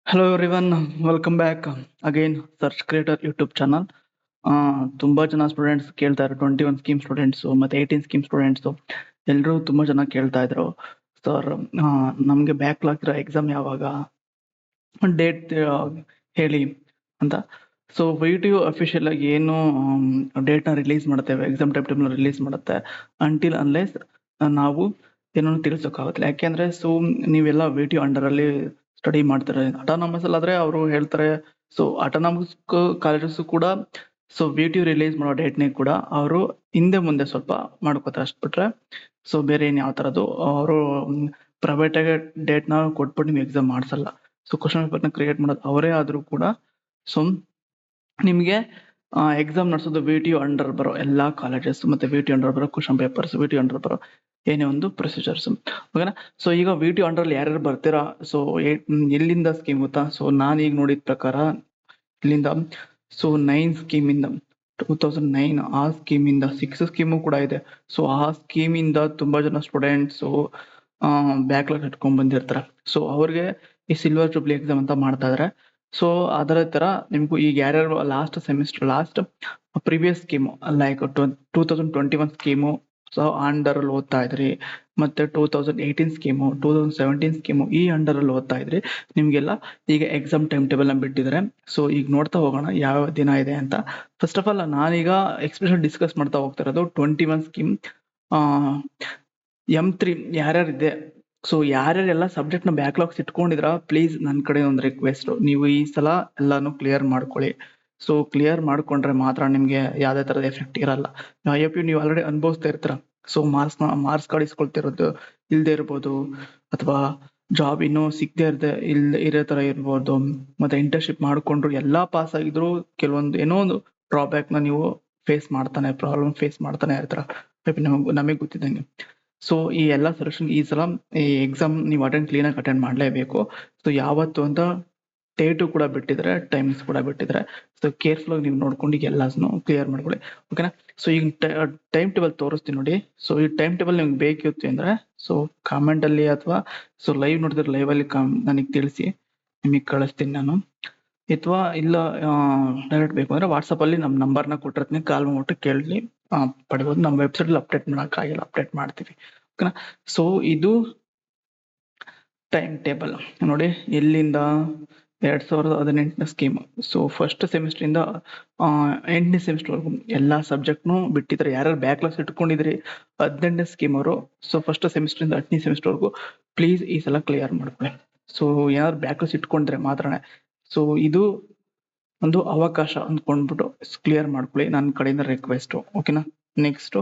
Hello everyone, welcome back again search creator YouTube channel. ತುಂಬಾ ಜನ students ಕೇಳ್ತಾ ಇದ್ರು, 21 ಸ್ಕೀಮ್ ಸ್ಟೂಡೆಂಟ್ಸು ಮತ್ತೆ 18 ಸ್ಕೀಮ್ ಸ್ಟೂಡೆಂಟ್ಸು ಎಲ್ಲರೂ ತುಂಬಾ ಜನ ಕೇಳ್ತಾ ಇದ್ರು, ಸರ್ ನಮಗೆ ಬ್ಯಾಕ್ಲಾಗ್ ಇರೋ ಎಕ್ಸಾಮ್ ಯಾವಾಗ, ಡೇಟ್ ಹೇಳಿ ಅಂತ. ಸೊ VTU ಅಫಿಷಿಯಲ್ ಆಗಿ ಏನು ಡೇಟ್ನ ರಿಲೀಸ್ ಮಾಡುತ್ತೆ, ಎಕ್ಸಾಮ್ ಟೈಮ್ ಟೇಬಲ್ ರಿಲೀಸ್ ಮಾಡುತ್ತೆ, ಅಂಟಿಲ್ ಅನ್ಲೆಸ್ ನಾವು ಏನೋ ತಿಳಿಸೋಕ್ಕಾಗತ್ತಿಲ್ಲ. ಯಾಕೆಂದ್ರೆ ಸೊ ನೀವೆಲ್ಲ VTU ಅಂಡರ್ ಅಲ್ಲಿ ಸ್ಟಡಿ ಮಾಡ್ತಾರೆ. ಅಟಾನಮಸ್ ಅಲ್ಲಾದ್ರೆ ಅವರು ಹೇಳ್ತಾರೆ. ಸೊ ಅಟಾನಮಸ್ ಕಾಲೇಜಸ್ ಕೂಡ ಸೊ VTU ರಿಲೀಸ್ ಮಾಡೋ ಡೇಟ್ನೇ ಕೂಡ ಅವರು ಹಿಂದೆ ಮುಂದೆ ಸ್ವಲ್ಪ ಮಾಡ್ಕೋತಾರೆ, ಅಷ್ಟು ಬಿಟ್ರೆ ಸೊ ಬೇರೆ ಏನ್ ಯಾವ ತರದ್ದು ಅವರು ಪ್ರೈವೇಟ್ ಆಗಿ ಡೇಟ್ನ ಕೊಟ್ಬಿಟ್ಟು ನೀವು ಎಕ್ಸಾಮ್ ಮಾಡ್ಸಲ್ಲ. ಸೊ ಕ್ವಶನ್ ಪೇಪರ್ನ ಕ್ರಿಯೇಟ್ ಮಾಡೋದು ಅವರೇ ಆದ್ರೂ ಕೂಡ ಸೊ ನಿಮಗೆ ಎಕ್ಸಾಮ್ ನಡೆಸೋದು VTU ಅಂಡರ್ ಬರೋ ಎಲ್ಲಾ ಕಾಲೇಜಸ್ ಮತ್ತೆ VTU ಅಂಡರ್ ಬರೋ ಕ್ವಶನ್ ಪೇಪರ್ಸ್, VTU ಅಂಡರ್ ಬರೋ ಏನೇ ಒಂದು ಪ್ರೊಸೀಜರ್ಸ್, ಓಕೆನಾ. ಸೊ ಈಗ VTU ಅಂಡರ್ ಅಲ್ಲಿ ಯಾರ್ಯಾರು ಬರ್ತೀರಾ, ಸೊ ಎಲ್ಲಿಂದ ಸ್ಕೀಮ್ ಗೊತ್ತಾ? ಸೊ ನಾನು ಈಗ ನೋಡಿದ ಪ್ರಕಾರ ಇಲ್ಲಿಂದ ಸೊ 9 ಸ್ಕೀಮ್ ಇಂದ 2009 ಆ ಸ್ಕೀಮ್ ಇಂದ 6 ಸ್ಕೀಮು ಕೂಡ ಇದೆ. ಸೊ ಆ ಸ್ಕೀಮ್ ಇಂದ ತುಂಬಾ ಜನ ಸ್ಟೂಡೆಂಟ್ಸ್ ಬ್ಯಾಕ್ಲಾಗ್ ಇಟ್ಕೊಂಡ್ ಬಂದಿರ್ತಾರೆ. ಸೊ ಅವ್ರಿಗೆ ಈ ಸಿಲ್ವರ್ ಜೂಬ್ಲಿ ಎಕ್ಸಾಮ್ ಅಂತ ಮಾಡ್ತಾ ಇದಾರೆ. ಸೊ ಅದರ ತರ ನಿಮ್ಗೂ ಈಗ ಯಾರ್ಯಾರು last semester last previous scheme like 2021 scheme so under ಅಲ್ಲಿ ಓದ್ತಾ ಇದ್ರಿ, ಮತ್ತೆ 2018 ಸ್ಕೀಮು 2017 ಸ್ಕೀಮು ಈ ಅಂಡರ್ ಅಲ್ಲಿ ಓದ್ತಾ ಇದ್ರಿ, ನಿಮ್ಗೆಲ್ಲ ಈಗ ಎಕ್ಸಾಮ್ ಟೈಮ್ ಟೇಬಲ್ ನ ಬಿಟ್ಟಿದ್ದಾರೆ. ಸೊ ಈಗ ನೋಡ್ತಾ ಹೋಗೋಣ ಯಾವ ದಿನ ಇದೆ ಅಂತ. ಫಸ್ಟ್ ಆಫ್ ಆಲ್ ನಾನೀಗ ಎಕ್ಸ್ಪ್ರೆಷನ್ ಡಿಸ್ಕಸ್ ಮಾಡ್ತಾ ಹೋಗ್ತಾ ಇರೋದು 21 ಸ್ಕೀಮ್ M3 ಯಾರ್ಯಾರಿದೆ. ಸೊ ಯಾರ್ಯಾರೆಲ್ಲ ಸಬ್ಜೆಕ್ಟ್ ನ ಬ್ಯಾಕ್ಲಾಗ್ಸ್ ಇಟ್ಕೊಂಡಿದ್ರ, ಪ್ಲೀಸ್ ನನ್ನ ಕಡೆ ಒಂದು ರಿಕ್ವೆಸ್ಟ್, ನೀವು ಈ ಸಲ ಎಲ್ಲಾನು ಕ್ಲಿಯರ್ ಮಾಡ್ಕೊಳ್ಳಿ. ಸೊ ಕ್ಲಿಯರ್ ಮಾಡ್ಕೊಂಡ್ರೆ ಮಾತ್ರ ನಿಮ್ಗೆ ಯಾವ್ದೇ ತರದ ಎಫೆಕ್ಟ್ ಇರಲ್ಲ. ನೀವು ಆಲ್ರೆಡಿ ಅನುಭವಿಸ್ತಾ ಇರ್ತೀರ. ಸೊ ಮಾರ್ಕ್ಸ್ ಕಾರ್ಡ್ ಇಸ್ಕೊಳ್ತಿರೋದು ಇಲ್ದೇ ಇರ್ಬೋದು, ಅಥವಾ ಜಾಬ್ ಇನ್ನೂ ಸಿಗದೆ ಇರೋ ತರ ಇರ್ಬೋದು, ಮತ್ತೆ ಇಂಟರ್ನ್ಶಿಪ್ ಮಾಡ್ಕೊಂಡ್ರು ಎಲ್ಲಾ ಪಾಸ್ ಆಗಿದ್ರು ಕೆಲವೊಂದು ಏನೋ ಒಂದು ಡ್ರಾಬ್ಯಾಕ್ ನ ನೀವು ಪ್ರಾಬ್ಲಮ್ ಫೇಸ್ ಮಾಡ್ತಾನೆ ಇರ್ತೀರ, ನಮಗೆ ಗೊತ್ತಿದ್ದಂಗೆ. ಸೊ ಈ ಎಲ್ಲಾ ಸೊಲ್ಯೂಷನ್ ಈ ಸಲ ಈ ಎಕ್ಸಾಮ್ ನೀವು ಕ್ಲೀನ್ ಆಗಿ ಅಟೆಂಡ್ ಮಾಡ್ಲೇಬೇಕು. ಸೊ ಯಾವತ್ತು ಅಂತ ಡೇಟು ಕೂಡ ಬಿಟ್ಟಿದ್ರೆ, ಟೈಮ್ಸ್ ಕೂಡ ಬಿಟ್ಟಿದ್ರೆ, ಸೊ ಕೇರ್ಫುಲ್ ಆಗಿ ನೀವು ನೋಡ್ಕೊಂಡು ಎಲ್ಲಾನು ಕ್ಲಿಯರ್ ಮಾಡ್ಕೊಳ್ಳಿ, ಓಕೆನಾ. ಸೊ ಈಗ ಟೈಮ್ ಟೇಬಲ್ ತೋರಿಸ್ತೀನಿ ನೋಡಿ. ಸೊ ಈ ಟೈಮ್ ಟೇಬಲ್ ನಿಮ್ಗೆ ಬೇಕಿತ್ತು ಅಂದ್ರೆ ಸೊ ಕಾಮೆಂಟ್ ಅಲ್ಲಿ ಅಥವಾ ಸೊ ಲೈವ್ ನೋಡಿದ್ರೆ ಲೈವ್ ಅಲ್ಲಿ ನನಗೆ ತಿಳಿಸಿ, ನಿಮಗೆ ಕಳಿಸ್ತೀನಿ ನಾನು. ಅಥವಾ ಇಲ್ಲ ಡೈರೆಕ್ಟ್ ಬೇಕು ಅಂದ್ರೆ ವಾಟ್ಸಪ್ ಅಲ್ಲಿ ನಮ್ಮ ನಂಬರ್ನ ಕೊಟ್ಟಿರ್ತೀನಿ, ಕಾಲ್ ಮಾಡ್ಬಿಟ್ಟು ಕೇಳಿ ಪಡಿಬೋದು. ನಮ್ಮ ವೆಬ್ಸೈಟ್ ಅಲ್ಲಿ ಅಪ್ಡೇಟ್ ಮಾಡೋಕ್ಕಾಗಿಲ್ಲ, ಅಪ್ಡೇಟ್ ಮಾಡ್ತೀವಿ, ಓಕೆನಾ. ಸೊ ಇದು ಟೈಮ್ ಟೇಬಲ್ ನೋಡಿ, ಎಲ್ಲಿಂದ 2018 ಸ್ಕೀಮ್. ಸೊ ಫಸ್ಟ್ ಸೆಮಿಸ್ಟರ್ ಇಂದ 8ನೇ ಸೆಮಿಸ್ಟರ್ ವರೆಗೂ ಎಲ್ಲಾ ಸಬ್ಜೆಕ್ಟ್ನು ಬಿಟ್ಟಿದ್ರೆ, ಯಾರ್ಯಾರು ಬ್ಯಾಕ್ಲಾಗ್ಸ್ ಇಟ್ಕೊಂಡಿದ್ರಿ 18ನೇ ಸ್ಕೀಮ್ ಅವರು, ಸೊ ಫಸ್ಟ್ ಸೆಮಿಸ್ಟರ್ ಇಂದ 8ನೇ ಸೆಮಿಸ್ಟರ್ ವರೆಗೂ ಪ್ಲೀಸ್ ಈ ಸಲ ಕ್ಲಿಯರ್ ಮಾಡ್ಕೊಳ್ಳಿ. ಸೊ ಯಾರು ಬ್ಯಾಕ್ಲಾಗ್ಸ್ ಇಟ್ಕೊಂಡ್ರೆ ಮಾತ್ರನೇ. ಸೊ ಇದು ಒಂದು ಅವಕಾಶ ಅಂದ್ಕೊಂಡ್ಬಿಟ್ಟು ಕ್ಲಿಯರ್ ಮಾಡ್ಕೊಳ್ಳಿ, ನನ್ನ ಕಡೆಯಿಂದ ರಿಕ್ವೆಸ್ಟ್, ಓಕೆನಾ. ನೆಕ್ಸ್ಟ್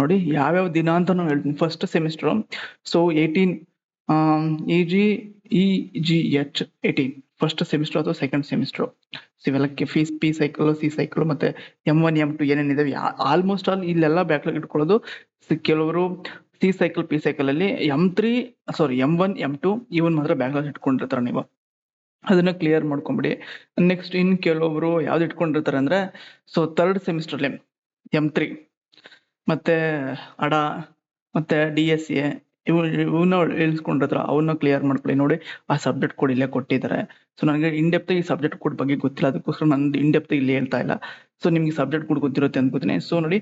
ನೋಡಿ ಯಾವ್ಯಾವ ದಿನ ಅಂತ ನಾವು ಹೇಳ್ತೀನಿ. First semester so 18 EGH 18 first semester ಅಥವಾ ಸೆಕೆಂಡ್ ಸೆಮಿಸ್ಟರ್. ಇವೆಲ್ಲಕ್ಕೆ fees P cycle, C cycle ಮತ್ತೆ M1 M2 ಏನೇನಿದೆ ಆಲ್ಮೋಸ್ಟ್ ಆಲ್ ಇಲ್ಲೆಲ್ಲ ಬ್ಯಾಕ್ಲಾಗ್ ಇಟ್ಕೊಳ್ಳೋದು. ಕೆಲವರು ಸಿ ಸೈಕಲ್ ಪಿ ಸೈಕಲ್ ಅಲ್ಲಿ M1 M2 ಇವನ್ ಮಾತ್ರ ಬ್ಯಾಕ್ಲಾಗ್ ಇಟ್ಕೊಂಡಿರ್ತಾರೆ. ನೀವು ಅದನ್ನ ಕ್ಲಿಯರ್ ಮಾಡ್ಕೊಂಬಿಡಿ. ನೆಕ್ಸ್ಟ್ ಇನ್ ಕೆಲವೊಬ್ರು ಯಾವ್ದು ಇಟ್ಕೊಂಡಿರ್ತಾರೆ ಅಂದ್ರೆ ಸೊ ಥರ್ಡ್ ಸೆಮಿಸ್ಟರ್ ಅಲ್ಲಿ M3 ಮತ್ತೆ ಅಡಾ ಮತ್ತೆ DSA ಇವನ್ನ ಇಳಿಸ್ಕೊಂಡಿರ್ತಾರೆ, ಅವನ್ನ ಕ್ಲಿಯರ್ ಮಾಡ್ಕೊಳ್ಳಿ. ನೋಡಿ ಆ ಸಬ್ಜೆಕ್ಟ್ ಕೋಡ್ ಇಲ್ಲೇ ಕೊಟ್ಟಿದ್ದಾರೆ. ಸೊ ನನಗೆ ಇನ್ ಡೆಪ್ತ್ ಈ ಸಬ್ಜೆಕ್ಟ್ ಕೋಡ್ ಬಗ್ಗೆ ಗೊತ್ತಿಲ್ಲ, ಅದಕ್ಕೋಸ್ಕರ ನಂದು ಇನ್ ಡೆಪ್ತ್ ಇಲ್ಲಿ ಹೇಳ್ತಾ ಇಲ್ಲ. ಸೊ ನಿಮ್ಗೆ ಸಬ್ಜೆಕ್ಟ್ ಕೋಡ್ ಗೊತ್ತಿರುತ್ತೆ ಅನ್ಕೋತೀನಿ. ಸೊ ನೋಡಿ,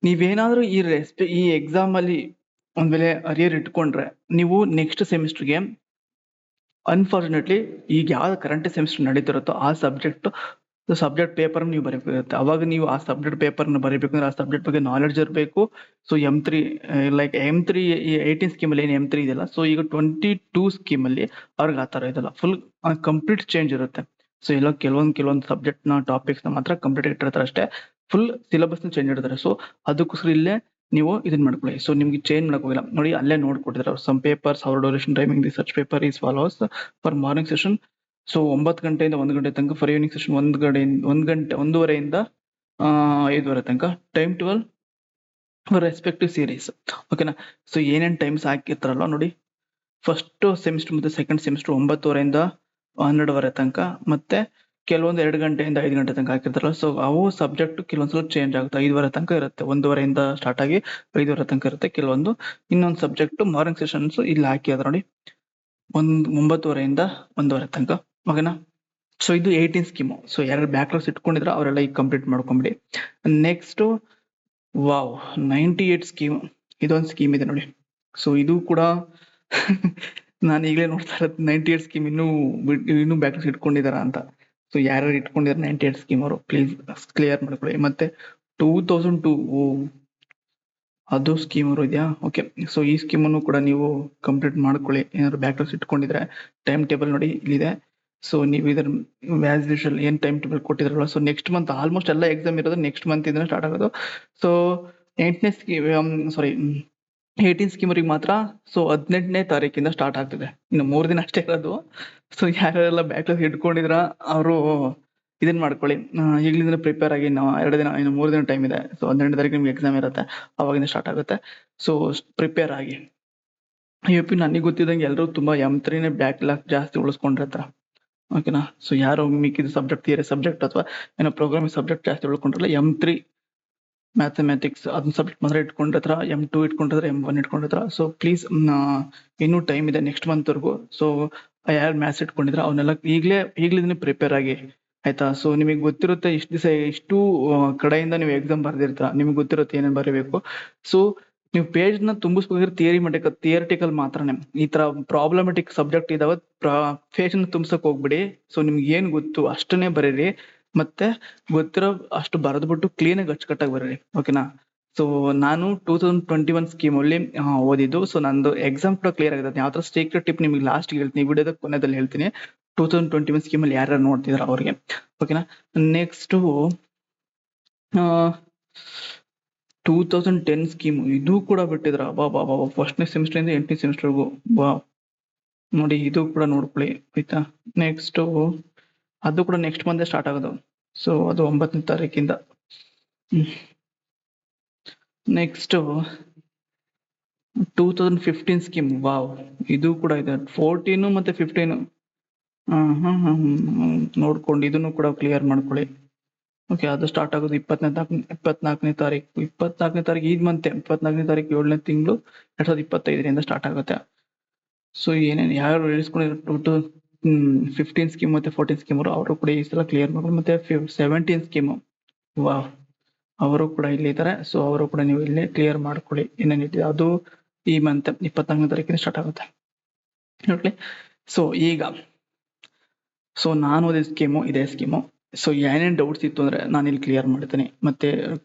ನೀವೇನಾದ್ರೂ ಈ ಎಕ್ಸಾಮ್ ಅಲ್ಲಿ ಒಂದ್ ವೇಳೆ ಅರಿಯರ್ ಇಟ್ಕೊಂಡ್ರೆ, ನೀವು ನೆಕ್ಸ್ಟ್ ಸೆಮಿಸ್ಟರ್ಗೆ ಅನ್ಫಾರ್ಚುನೇಟ್ಲಿ ಈಗ ಯಾವ್ದು ಕರೆಂಟ್ ಸೆಮಿಸ್ಟರ್ ನಡೀತಿರುತ್ತೋ ಆ ಸಬ್ಜೆಕ್ಟ್ ಪೇಪರ್ ನೀವು ಬರೀಬೇಕಾಗುತ್ತೆ. ಅವಾಗ ನೀವು ಆ ಸಬ್ಜೆಕ್ಟ್ ಪೇಪರ್ ಬರೀಬೇಕಂದ್ರೆ ಆ ಸಬ್ಜೆಕ್ಟ್ ಬಗ್ಗೆ ನಾಲೆಡ್ಜ್ ಇರಬೇಕು. So M3 like M3 18 scheme ಅಲ್ಲಿ ಏನು M3 ಇದೆಯಲ್ಲ, ಸೊ ಈಗ 22 ಸ್ಕೀಮ್ ಅಲ್ಲಿ ಅವ್ರಿಗೆ ಆ ತರ ಇದೆಲ್ಲ ಫುಲ್ ಕಂಪ್ಲೀಟ್ ಚೇಂಜ್ ಇರುತ್ತೆ. ಸೊ ಎಲ್ಲ ಕೆಲವೊಂದು ಸಬ್ಜೆಕ್ಟ್ ನ ಟಾಪಿಕ್ಸ್ ನ ಮಾತ್ರ ಕಂಪ್ಲೀಟ್ ಇಟ್ಟಿರ್ತಾರೆ ಅಷ್ಟೇ, ಫುಲ್ ಸಿಲೆಬಸ್ ನ ಚೇಂಜ್ ಇರ್ತಾರೆ. ಸೊ ಅದಕ್ಕೋಸ್ಕರ ಇಲ್ಲೇ ನೀವು ಇದನ್ನ ಮಾಡ್ಕೊಳ್ಳಿ. ಸೊ ನಿಮ್ಗೆ ಚೇಂಜ್ ಮಾಡಕ್ ಹೋಗಿಲ್ಲ ನೋಡಿ, ಅಲ್ಲೇ ನೋಡ್ಕೊಟ್ಟಿದ್ದಾರೆ. Some papers hour duration timing research paper is follows for morning session. So 9 ಗಂಟೆಯಿಂದ 1 ಗಂಟೆ ತನಕ, ಫಾರ್ ಈವ್ನಿಂಗ್ ಸೆಷನ್ 1:30 5:30 ತನಕ. ಟೈಮ್ 12 ರೆಸ್ಪೆಕ್ಟಿವ್ ಸೀರೀಸ್, ಓಕೆನಾ. ಸೊ ಏನೇನ್ ಟೈಮ್ಸ್ ಹಾಕಿರ್ತಾರಲ್ಲ ನೋಡಿ, ಫಸ್ಟ್ ಸೆಮಿಸ್ಟರ್ ಮತ್ತೆ ಸೆಕೆಂಡ್ ಸೆಮಿಸ್ಟರ್ 9:30 12:30 ತನಕ, ಮತ್ತೆ ಕೆಲವೊಂದು 2 ಗಂಟೆಯಿಂದ 5 ಗಂಟೆ ತನಕ ಹಾಕಿರ್ತಾರಲ್ಲ. ಸೊ ಅವು ಸಬ್ಜೆಕ್ಟ್ ಕೆಲವೊಂದ್ಸಲ ಚೇಂಜ್ ಆಗುತ್ತೆ. 5:30 ತನಕ ಇರುತ್ತೆ, 1:30 ಸ್ಟಾರ್ಟ್ ಆಗಿ 5:30 ತನಕ ಇರುತ್ತೆ. ಕೆಲವೊಂದು ಇನ್ನೊಂದು ಸಬ್ಜೆಕ್ಟ್ ಮಾರ್ನಿಂಗ್ ಸೆಷನ್ಸ್ ಇಲ್ಲಿ ಹಾಕಿದ್ರೆ ನೋಡಿ, 9:30 1:30 ತನಕ. ಓಕೆನಾ. ಸೊ ಇದು 18 ಸ್ಕೀಮು. ಸೊ ಯಾರು ಬ್ಯಾಕ್ಲಾಗ್ಸ್ ಇಟ್ಕೊಂಡಿದ್ರೆ ಅವರೆಲ್ಲ ಈಗ ಕಂಪ್ಲೀಟ್ ಮಾಡ್ಕೊಂಬಿಡಿ. ನೆಕ್ಸ್ಟ್ ವಾವ್ 98 ಸ್ಕೀಮ್, ಇದೊಂದು ಸ್ಕೀಮ್ ಇದೆ ನೋಡಿ. ಸೊ ಇದು ಕೂಡ ನಾನು ಈಗಲೇ ನೋಡ್ತಾ ಇರೋದು 98 ಸ್ಕೀಮ್ ಇನ್ನೂ ಬ್ಯಾಕ್ಲಾಗ್ಸ್ ಇಟ್ಕೊಂಡಿದಾರ ಅಂತ. ಸೊ ಯಾರು ಇಟ್ಕೊಂಡಿದ್ದಾರೆ 98 ಸ್ಕೀಮ್ ಅವರು ಪ್ಲೀಸ್ ಕ್ಲಿಯರ್ ಮಾಡ್ಕೊಳ್ಳಿ. ಮತ್ತೆ 2002 ಅದು ಸ್ಕೀಮ್ ಅವರು ಇದೆಯಾ? ಓಕೆ. ಸೊ ಈ ಸ್ಕೀಮನ್ನು ಕೂಡ ನೀವು ಕಂಪ್ಲೀಟ್ ಮಾಡ್ಕೊಳ್ಳಿ. ಏನಾದ್ರು ಬ್ಯಾಕ್ಲಾಗ್ಸ್ ಇಟ್ಕೊಂಡಿದ್ರೆ ಟೈಮ್ ಟೇಬಲ್ ನೋಡಿ ಇಲ್ಲಿದೆ. ಸೊ ನೀವು ಇದರ ಆಸ್ ಯೂಶುವಲ್ ಏನ್ ಟೈಮ್ ಟೇಬಲ್ ಕೊಟ್ಟಿದ್ರಲ್ಲ, ಸೊ ನೆಕ್ಸ್ಟ್ ಮಂತ್ ಆಲ್ಮೋಸ್ಟ್ ಎಲ್ಲ ಎಕ್ಸಾಮ್ ಇರೋದು ನೆಕ್ಸ್ಟ್ ಮಂತ್ ಇಂದ ಸ್ಟಾರ್ಟ್ ಆಗೋದು. ಸೊ 8ನೇ ಸ್ಕೀಮ್, ಸಾರಿ 18 ಸ್ಕೀಮರಿಗೆ ಮಾತ್ರ ಸೊ 18ನೇ ತಾರೀಕಿಂದ ಸ್ಟಾರ್ಟ್ ಆಗ್ತಿದೆ. ಇನ್ನು 3 ದಿನ ಅಷ್ಟೇ ಇರೋದು. ಸೊ ಯಾರೆಲ್ಲ ಬ್ಯಾಕ್ಲಾಗ್ ಇಟ್ಕೊಂಡಿದ್ರ ಅವರು ಇದನ್ನ ಮಾಡ್ಕೊಳ್ಳಿ. ಈಗಲಿಂದ ಪ್ರಿಪೇರ್ ಆಗಿ. ನಾವು 2 ದಿನ, ಇನ್ನು 3 ದಿನ ಟೈಮ್ ಇದೆ. ಸೊ 18ನೇ ತಾರೀಕು ನಿಮ್ಗೆ ಎಕ್ಸಾಮ್ ಇರುತ್ತೆ, ಅವಾಗಿಂದ ಸ್ಟಾರ್ಟ್ ಆಗುತ್ತೆ. ಸೊ ಪ್ರಿಪೇರ್ ಆಗಿ. ಯು.ಪಿ ನನಗೆ ಗೊತ್ತಿದ್ದಂಗೆ ಎಲ್ಲರೂ ತುಂಬಾ M3ನೇ ಬ್ಯಾಕ್ಲಾಗ್ ಜಾಸ್ತಿ ಉಳಿಸ್ಕೊಂಡಿರ್ತಾರೆ. ಓಕೆನಾ. ಸೊ ಯಾರು ಮಿಕ್ಕಿದ ಸಬ್ಜೆಕ್ಟ್, ಥಿಯರಿ ಸಬ್ಜೆಕ್ಟ್ ಅಥವಾ ಏನೋ ಪ್ರೋಗ್ರಾಮಿಂಗ್ ಸಬ್ಜೆಕ್ಟ್ ಜಾಸ್ತಿ ಉಳ್ಕೊಂಡ್ರಲ್ಲ, M3 ಮ್ಯಾಥಮೆಟಿಕ್ಸ್ ಅದನ್ನ ಸಬ್ಜೆಕ್ಟ್ ಮಾತ್ರ ಇಟ್ಕೊಂಡಿರ್ತಾರ, M2 ಇಟ್ಕೊಂಡಿರ್ತಾರೆ, M1 ಇಟ್ಕೊಂಡಿರ್ತಾರ. ಸೊ ಪ್ಲೀಸ್ ಇನ್ನೂ ಟೈಮ್ ಇದೆ ನೆಕ್ಸ್ಟ್ ಮಂತ್ ವರ್ಗು. ಸೊ ಯಾರು ಮ್ಯಾಥ್ಸ್ ಇಟ್ಕೊಂಡಿದ್ರ ಅವನ್ನೆಲ್ಲ ಈಗಲಿಂದನೇ ಪ್ರಿಪೇರ್ ಆಗಿ, ಆಯ್ತಾ. ಸೊ ನಿಮಗೆ ಗೊತ್ತಿರುತ್ತೆ ಇಷ್ಟು ದಿವಸ ಇಷ್ಟು ಕಡೆಯಿಂದ ನೀವು ಎಕ್ಸಾಮ್ ಬರ್ದಿರ್ತೀರ, ನಿಮ್ಗೆ ಗೊತ್ತಿರುತ್ತೆ ಏನೇನು ಬರೀಬೇಕು. ಸೊ ನೀವು ಪೇಜ್ ನ ತುಂಬಿಸ್ಬೇಕಾದ್ರೆ ಥಿಯರಿಟಿಕಲ್ ಮಾತ್ರನೇ. ಈ ತರ ಪ್ರಾಬ್ಲಮೆಟಿಕ್ ಸಬ್ಜೆಕ್ಟ್ ಇದಾವ, ಪೇಜ್ ನ ತುಂಬಿಸಕ್ ಹೋಗ್ಬಿಡಿ. ಸೊ ನಿಮ್ಗೆ ಏನ್ ಗೊತ್ತು ಅಷ್ಟನ್ನೇ ಬರೀರಿ. ಮತ್ತೆ ಗೊತ್ತಿರೋ ಅಷ್ಟು ಬರೆದ್ಬಿಟ್ಟು ಕ್ಲೀನ್ ಆಗಿ ಅಚ್ಚುಕಟ್ಟಾಗಿ ಬರೀರಿ. ಓಕೆನಾ. ಸೊ ನಾನು 2021 ಸ್ಕೀಮ್ ಅಲ್ಲಿ ಓದಿದ್ದು. ಸೊ ನಂದು ಎಕ್ಸಾಮ್ ಕೂಡ ಕ್ಲಿಯರ್ ಆಗಿದೆ. ಯಾವ ತರ ಸೀಕ್ರೆಟ್ ಟಿಪ್ ನಿಮ್ಗೆ ಲಾಸ್ಟ್ ಹೇಳ್ತೀನಿ, ವಿಡಿಯೋದ ಕೊನೆಯಲ್ಲಿ ಹೇಳ್ತೀನಿ. 2021 ಸ್ಕೀಮ್ ಅಲ್ಲಿ ಯಾರ್ಯಾರು ನೋಡ್ತಿದಾರ ಅವ್ರಿಗೆ. ಓಕೆನಾ. ನೆಕ್ಸ್ಟ್ 2010 ಸ್ಕೀಮ್, ಇದು ಕೂಡ ಬಿಟ್ಟಿದ್ರ. ಬಾಬಾ ಫಸ್ಟ್ನೇ ಸೆಮಿಸ್ಟರ್ ಇಂದ 8ನೇ ಸೆಮಿಸ್ಟರ್ಗೂ. ಬಾ ನೋಡಿ, ಇದು ಕೂಡ ನೋಡ್ಕೊಳ್ಳಿ, ಆಯ್ತಾ. ನೆಕ್ಸ್ಟ್ ಅದು ಕೂಡ ನೆಕ್ಸ್ಟ್ ಮಂತ್ ಸ್ಟಾರ್ಟ್ ಆಗೋದು. ಸೊ ಅದು 9ನೇ ತಾರೀಕಿಂದ. ನೆಕ್ಸ್ಟ್ 2015 ಸ್ಕೀಮ್, ವಾವ್ ಇದು ಕೂಡ ಇದೆ. 14 ಮತ್ತೆ 15 ನೋಡ್ಕೊಂಡು ಇದನ್ನು ಕೂಡ ಕ್ಲಿಯರ್ ಮಾಡ್ಕೊಳ್ಳಿ. ಓಕೆ. ಅದು ಸ್ಟಾರ್ಟ್ ಆಗೋದು 24ನೇ ತಾರೀಕು. 24ನೇ ತಾರೀಕು ಈ ಮಂತ್, 24ನೇ ತಾರೀಕು 7ನೇ ತಿಂಗಳು 2025 ಸ್ಟಾರ್ಟ್ ಆಗುತ್ತೆ. ಸೊ ಏನೇನು ಯಾರು ಇಳಿಸ್ಕೊಂಡಿರೋ 15 ಸ್ಕೀಮ್ ಮತ್ತೆ 14 ಸ್ಕೀಮ್ ಅವರು ಕೂಡ ಈ ಸಲ ಕ್ಲಿಯರ್ ಮಾಡ್ಕೊಂಡು. ಮತ್ತೆ 17 ಸ್ಕೀಮು, ವಾವ್ ಅವರು ಕೂಡ ಇಲ್ಲಿ ಇದ್ದಾರೆ. ಸೊ ಅವರು ಕೂಡ ನೀವು ಇಲ್ಲಿ ಕ್ಲಿಯರ್ ಮಾಡ್ಕೊಳ್ಳಿ ಏನೇನಿದೆ. ಅದು ಈ ಮಂತ್ 24ನೇ ತಾರೀಕಿನ ಸ್ಟಾರ್ಟ್ ಆಗುತ್ತೆ ನೋಡಿ. ಸೊ ಈಗ ನಾನು ಓದಿದ ಸ್ಕೀಮು ಇದೇ ಸ್ಕೀಮು. ಸೊ ಏನೇನು ಡೌಟ್ಸ್ ಇತ್ತು ಅಂದ್ರೆ ನಾನು ಇಲ್ಲಿ ಕ್ಲಿಯರ್ ಮಾಡ್ತೀನಿ. ಮತ್ತೆ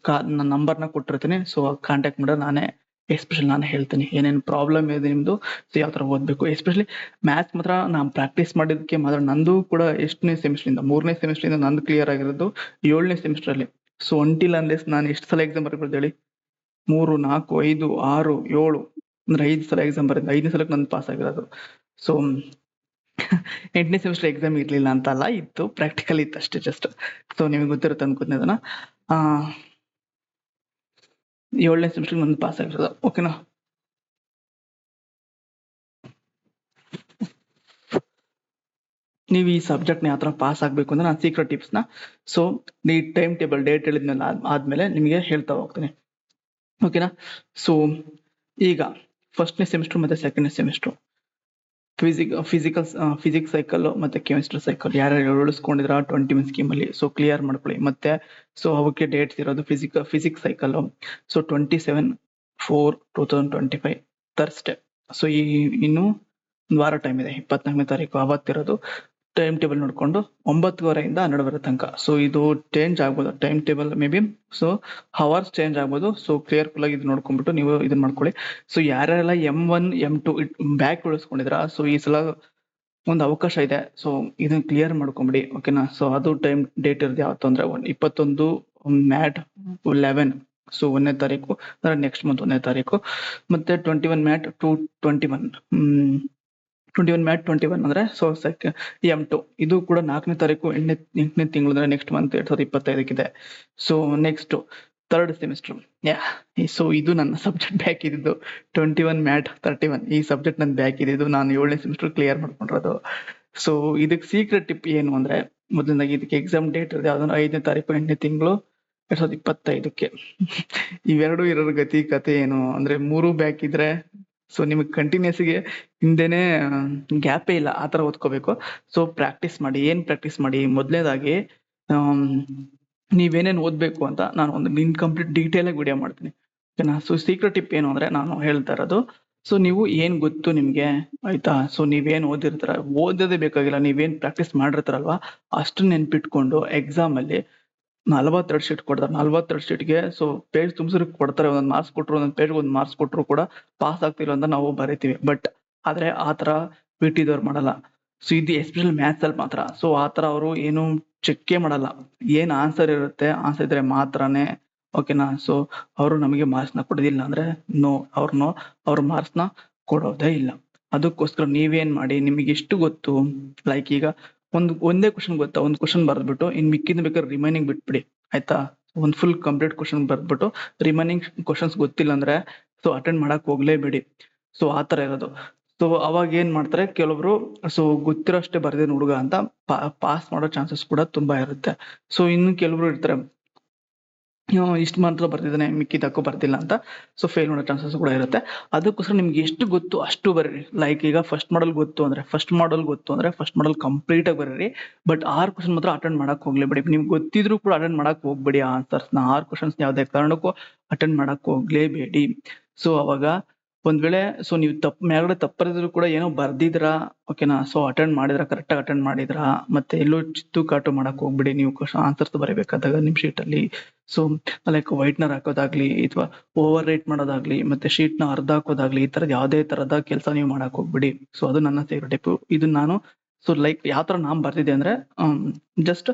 ನನ್ನ ನಂಬರ್ನ ಕೊಟ್ಟಿರ್ತೀನಿ. ಸೊ ಕಾಂಟ್ಯಾಕ್ಟ್ ಮಾಡಿದ್ರೆ ನಾನೇ ಎಸ್ಪೆಷಲಿ ನಾನು ಹೇಳ್ತೀನಿ ಏನೇನು ಪ್ರಾಬ್ಲಮ್ ಇದೆ ನಿಮ್ದು. ಸೊ ಯಾವ ತರ ಓದ್ಬೇಕು. ಎಸ್ಪೆಷಲಿ ಮ್ಯಾಥ್ಸ್ ಮಾತ್ರ ನಾನು ಪ್ರಾಕ್ಟೀಸ್ ಮಾಡಿದಕ್ಕೆ ಮಾತ್ರ. ನಂದು ಕೂಡ ಎಷ್ಟನೇ ಸೆಮಿಸ್ಟರ್, 3ನೇ ಸೆಮಿಸ್ಟರ್ ನಂದು ಕ್ಲಿಯರ್ ಆಗಿರೋದು 7ನೇ ಸೆಮಿಸ್ಟರ್ ಅಲ್ಲಿ. ಸೊ ಅಂಟಿಲ್ ಅನ್ಲೆಸ್ ನಾನು ಎಷ್ಟು ಸಲ ಎಕ್ಸಾಮ್ ಬರೀಬೋದು ಹೇಳಿ? 3, 4, 5, 6, 7 ಅಂದ್ರೆ 5 ಸಲ ಎಕ್ಸಾಮ್ ಬರೀ 5ನೇ ಸಲಕ್ಕೆ ನಂದು ಪಾಸ್ ಆಗಿರೋದು. ಸೊ 8ನೇ ಸೆಮಿಸ್ಟರ್ ಎಕ್ಸಾಮ್ ಇರ್ಲಿಲ್ಲ ಅಂತ ಅಲ್ಲ, ಇತ್ತು, ಪ್ರಾಕ್ಟಿಕಲ್ ಇತ್ತು ಅಷ್ಟೇ ಜಸ್ಟ್. ಸೊ ನಿಮಗೆ ಗೊತ್ತಿರುತ್ತೆ ಅನ್ಕೋತೀನಿ ಅದನ್ನ. 7ನೇ ಸೆಮಿಸ್ಟರ್ ನಂದು ಪಾಸ್ ಆಗಿರೋದು. ಓಕೆನಾ. ನೀವು ಈ ಸಬ್ಜೆಕ್ಟ್ನ ಯಾವ ತರ ಪಾಸ್ ಆಗ್ಬೇಕು ಅಂದ್ರೆ ನಾನು ಸೀಕ್ರೆಟ್ ಟಿಪ್ಸ್ನ ಸೊ ಈ ಟೈಮ್ ಟೇಬಲ್ ಡೇಟ್ ಹೇಳಿದ್ಮೇಲೆ ಆದ್ಮೇಲೆ ನಿಮಗೆ ಹೇಳ್ತಾ ಹೋಗ್ತೀನಿ. ಓಕೆನಾ. ಸೊ ಈಗ ಫಸ್ಟ್ನೇ ಸೆಮಿಸ್ಟರ್ ಮತ್ತೆ ಸೆಕೆಂಡ್ನೇ ಸೆಮಿಸ್ಟರ್ ಫಿಸಿಕ್ಸ್ ಸೈಕಲ್ ಮತ್ತೆ ಕೆಮಿಸ್ಟ್ರಿ ಸೈಕಲ್ ಯಾರ್ಯಾರು ಉಳಿಸ್ಕೊಂಡಿದ್ರ 21 ಸ್ಕೀಮ್ ಅಲ್ಲಿ. ಸೊ ಕ್ಲಿಯರ್ ಮಾಡ್ಕೊಳ್ಳಿ. ಮತ್ತೆ ಸೊ ಅವಕ್ಕೆ ಡೇಟ್ಸ್ ಇರೋದು physics cycle so 27/4/2025 Thursday. So ಈ ಇನ್ನು ಒಂದು ವಾರ ಟೈಮ್ ಇದೆ. 24ನೇ ತಾರೀಕು ಅವತ್ತಿರೋದು. ಟೈಮ್ ಟೇಬಲ್ ನೋಡ್ಕೊಂಡು 9:30 12 ತನಕ. ಸೊ ಇದು ಚೇಂಜ್ ಆಗ್ಬೋದು time table may be. So hours change ಆಗ್ಬೋದು. ಸೊ ಕ್ಲಿಯರ್ ಫುಲ್ ಆಗಿ ಇದು ನೋಡ್ಕೊಂಡ್ಬಿಟ್ಟು ನೀವು ಇದನ್ನ ಮಾಡ್ಕೊಳ್ಳಿ. ಸೊ ಯಾರೆಲ್ಲ M1 M2 ಬ್ಯಾಕ್ ಉಳಿಸ್ಕೊಂಡಿದ್ರ ಸೊ ಈ ಸಲ ಒಂದು ಅವಕಾಶ ಇದೆ. ಸೊ ಇದನ್ನ ಕ್ಲಿಯರ್ ಮಾಡ್ಕೊಂಬಿಡಿ. ಓಕೆನಾ. ಸೊ ಅದು ಟೈಮ್ ಡೇಟ್ ಇರೋದು ಯಾವತ್ತು ಅಂದ್ರೆ 21 ಮ್ಯಾಟ್ 11. ಸೊ 1ನೇ ತಾರೀಕು ಅಂದ್ರೆ ನೆಕ್ಸ್ಟ್ ಮಂತ್ 1ನೇ ತಾರೀಕು. ಮತ್ತೆ 21 ಮ್ಯಾಟ್ 21 ಮ್ಯಾಟ್ 21 ಅಂದ್ರೆ ಸೊ M2 ಇದು ಕೂಡ 4ನೇ ತಾರೀಕು 8ನೇ ತಿಂಗಳು ಅಂದ್ರೆ next month 2025 so next third semester. So ಇದು ನನ್ನ ಸಬ್ಜೆಕ್ಟ್ ಬ್ಯಾಕ್ ಇದ್ದು 21 ಮ್ಯಾಟ್ 31 ಈ ಸಬ್ಜೆಕ್ಟ್ ನನ್ನ ಬ್ಯಾಕ್ ಇದ್ದು ನಾನು 7ನೇ ಸೆಮಿಸ್ಟರ್ ಕ್ಲಿಯರ್ ಮಾಡ್ಕೊಂಡಿರೋದು. ಸೊ ಇದಕ್ಕೆ ಸೀಕ್ರೆಟ್ ಟಿಪ್ ಏನು ಅಂದ್ರೆ ಮೊದಲನೇದಾಗಿ ಇದಕ್ಕೆ ಎಕ್ಸಾಮ್ ಡೇಟ್ ಇರೋದು ಯಾವ್ದಂದ್ರೆ 5ನೇ ತಾರೀಕು 8ನೇ ತಿಂಗಳು 2025. ಇವೆರಡು ಇರೋರ ಗತಿ ಕತೆ ಏನು ಅಂದ್ರೆ 3 ಬ್ಯಾಕ್ ಇದ್ರೆ ಸೊ ನಿಮಗೆ ಕಂಟಿನ್ಯೂಸ್ಗೆ ಹಿಂದೆನೆ ಗ್ಯಾಪೇ ಇಲ್ಲ, ಆ ಥರ ಓದ್ಕೋಬೇಕು. ಸೊ ಪ್ರಾಕ್ಟೀಸ್ ಮಾಡಿ. ಏನ್ ಪ್ರಾಕ್ಟೀಸ್ ಮಾಡಿ? ಮೊದಲನೇದಾಗಿ ನೀವೇನೇನು ಓದಬೇಕು ಅಂತ ನಾನು ಒಂದು ಇನ್ಕಂಪ್ಲೀಟ್ ಡೀಟೇಲ್ ಆಗಿ ವಿಡಿಯೋ ಮಾಡ್ತೀನಿ, ಓಕೆನಾ? ಸೊ ಸೀಕ್ರೆಟ್ ಟಿಪ್ ಏನು ಅಂದ್ರೆ ನಾನು ಹೇಳ್ತಾ ಇರೋದು, ಸೊ ನೀವು ಏನ್ ಗೊತ್ತು ನಿಮ್ಗೆ, ಆಯ್ತಾ? ಸೊ ನೀವೇನ್ ಓದಿರ್ತಾರ, ಓದೋದೇ ಬೇಕಾಗಿಲ್ಲ, ನೀವೇನ್ ಪ್ರಾಕ್ಟೀಸ್ ಮಾಡಿರ್ತಾರಲ್ವಾ ಅಷ್ಟು ನೆನ್ಪಿಟ್ಕೊಂಡು ಎಕ್ಸಾಮ್ ಅಲ್ಲಿ 42 ಶೀಟ್ ಕೊಡ್ತಾರೆ. 42 ಶೀಟ್ಗೆ ಸೊ ಪೇಜ್ ತುಂಬಿಸ್ಲಿಕ್ಕೆ ಕೊಡ್ತಾರೆ. ಒಂದೊಂದು ಮಾರ್ಕ್ಸ್ ಕೊಟ್ಟರು, ಒಂದೊಂದು ಪೇಜ್ಗೆ ಒಂದು ಮಾರ್ಕ್ಸ್ ಕೊಟ್ಟರು ಕೂಡ ಪಾಸ್ ಆಗ್ತಿಲ್ಲ ಅಂತ ನಾವು ಬರಿತೀವಿ. ಬಟ್ ಆದ್ರೆ ಆತರ ಪಿಟಿದವ್ರು ಮಾಡಲ್ಲ. ಸೊ ಇದು ಎಸ್ಪೆಷಲಿ ಮ್ಯಾಥ್ಸ್ ಅಲ್ಲಿ ಮಾತ್ರ. ಸೊ ಆತರ ಅವರು ಏನು ಚೆಕ್ಕೇ ಮಾಡಲ್ಲ. ಏನ್ ಆನ್ಸರ್ ಇರುತ್ತೆ, ಆನ್ಸರ್ ಇದ್ರೆ ಮಾತ್ರನೇ, ಓಕೆನಾ? ಸೊ ಅವರು ನಮಗೆ ಮಾರ್ಕ್ಸ್ ನ ಕೊಡೋದಿಲ್ಲ ಅಂದ್ರೆ ನೋ, ಅವ್ರ ಮಾರ್ಕ್ಸ್ ನ ಕೊಡೋದೇ ಇಲ್ಲ. ಅದಕ್ಕೋಸ್ಕರ ನೀವೇನ್ ಮಾಡಿ, ನಿಮಗೆ ಎಷ್ಟು ಗೊತ್ತು, ಲೈಕ್ ಈಗ ಒಂದೇ ಕ್ವಶನ್ ಗೊತ್ತಾ, ಒಂದು ಕ್ವಶನ್ ಬರ್ದ್ಬಿಟ್ಟು ಇನ್ ಮಿಕ್ಕಿದ ಬೇಕಾದ್ರೆ ರಿಮೈನಿಂಗ್ ಬಿಟ್ಬಿಡಿ, ಆಯ್ತಾ? ಒಂದು ಫುಲ್ ಕಂಪ್ಲೀಟ್ ಕ್ವಶನ್ ಬರ್ದ್ಬಿಟ್ಟು ರಿಮೈನಿಂಗ್ ಕ್ವಶನ್ಸ್ ಗೊತ್ತಿಲ್ಲ ಅಂದ್ರೆ ಸೊ ಅಟೆಂಡ್ ಮಾಡಕ್ ಹೋಗ್ಲೇಬೇಡಿ. ಸೊ ಆತರ ಇರೋದು. ಸೊ ಅವಾಗ ಏನ್ ಮಾಡ್ತಾರೆ ಕೆಲವೊಬ್ರು, ಸೊ ಗೊತ್ತಿರೋಷ್ಟೇ ಬರ್ದೇನ್ ಹುಡುಗ ಅಂತ ಪಾಸ್ ಮಾಡೋ ಚಾನ್ಸಸ್ ಕೂಡ ತುಂಬಾ ಇರುತ್ತೆ. ಸೊ ಇನ್ನು ಕೆಲವರು ಇರ್ತಾರೆ, ಇಷ್ಟು ಮಾತ್ರ ಬರ್ದಿದ್ದಾನೆ ಮಿಕ್ಕಿದಕ್ಕೂ ಬರ್ದಿಲ್ಲ ಅಂತ, ಸೊ ಫೇಲ್ ಮಾಡೋ ಚಾನ್ಸಸ್ ಕೂಡ ಇರುತ್ತೆ. ಅದಕ್ಕೋಸ್ಕರ ನಿಮ್ಗೆ ಎಷ್ಟು ಗೊತ್ತು ಅಷ್ಟು ಬರೀರಿ. ಲೈಕ್ ಈಗ ಫಸ್ಟ್ ಮಾಡಲ್ ಗೊತ್ತು ಅಂದ್ರೆ ಫಸ್ಟ್ ಮಾಡಲ್ ಕಂಪ್ಲೀಟ್ ಆಗಿ ಬರೀರಿ. ಬಟ್ 6 ಕ್ವಶನ್ ಮಾತ್ರ ಅಟೆಂಡ್ ಮಾಡಕ್ ಹೋಗ್ಲೇಬೇಡಿ. ನಿಮ್ಗೆ ಗೊತ್ತಿದ್ರು ಕೂಡ ಅಟೆಂಡ್ ಮಾಡಕ್ ಹೋಗ್ಬೇಡಿ. ಆನ್ಸರ್ಸ್ ನ 6 ಕ್ವಶನ್ಸ್ ಯಾವ್ದೇ ಕಾರಣಕ್ಕೂ ಅಟೆಂಡ್ ಮಾಡಕ್ ಹೋಗ್ಲೇಬೇಡಿ. ಸೊ ಅವಾಗ ಒಂದ್ ವೇಳೆ ಸೊ ನೀವು ಮೇಲ್ಗಡೆ ತಪ್ಪರಿದ್ರು ಕೂಡ ಏನೋ ಬರ್ದಿದ್ರಾ, ಓಕೆನಾ? ಸೊ ಅಟೆಂಡ್ ಮಾಡಿದ್ರ, ಕರೆಕ್ಟ್ ಆಗಿ ಅಟೆಂಡ್ ಮಾಡಿದ್ರ, ಮತ್ತೆ ಎಲ್ಲೋ ಚಿತ್ತು ಕಾಟು ಮಾಡಕ್ ಹೋಗ್ಬಿಡಿ. ನೀವು ಆನ್ಸರ್ಸ್ ಬರೀಬೇಕಾದಾಗ ನಿಮ್ ಶೀಟ್ ಅಲ್ಲಿ ಸೊ ಲೈಕ್ ವೈಟ್ನರ್ ಹಾಕೋದಾಗ್ಲಿ ಅಥವಾ ಓವರ್ ರೈಟ್ ಮಾಡೋದಾಗ್ಲಿ ಮತ್ತೆ ಶೀಟ್ ನ ಅರ್ಧ ಹಾಕೋದಾಗ್ಲಿ, ಈ ತರದ್ ಯಾವ್ದೇ ತರದ ಕೆಲಸ ನೀವು ಮಾಡಕ್ ಹೋಗ್ಬಿಡಿ. ಸೊ ಅದು ನನ್ನ ಫೇವ್ರೆಟ್ ಟಿಪ್. ಇದು ನಾನು ಸೊ ಲೈಕ್ ಯಾವ ತರ ನಾನ್ ಬರ್ದಿದ್ದೆ ಅಂದ್ರೆ ಜಸ್ಟ್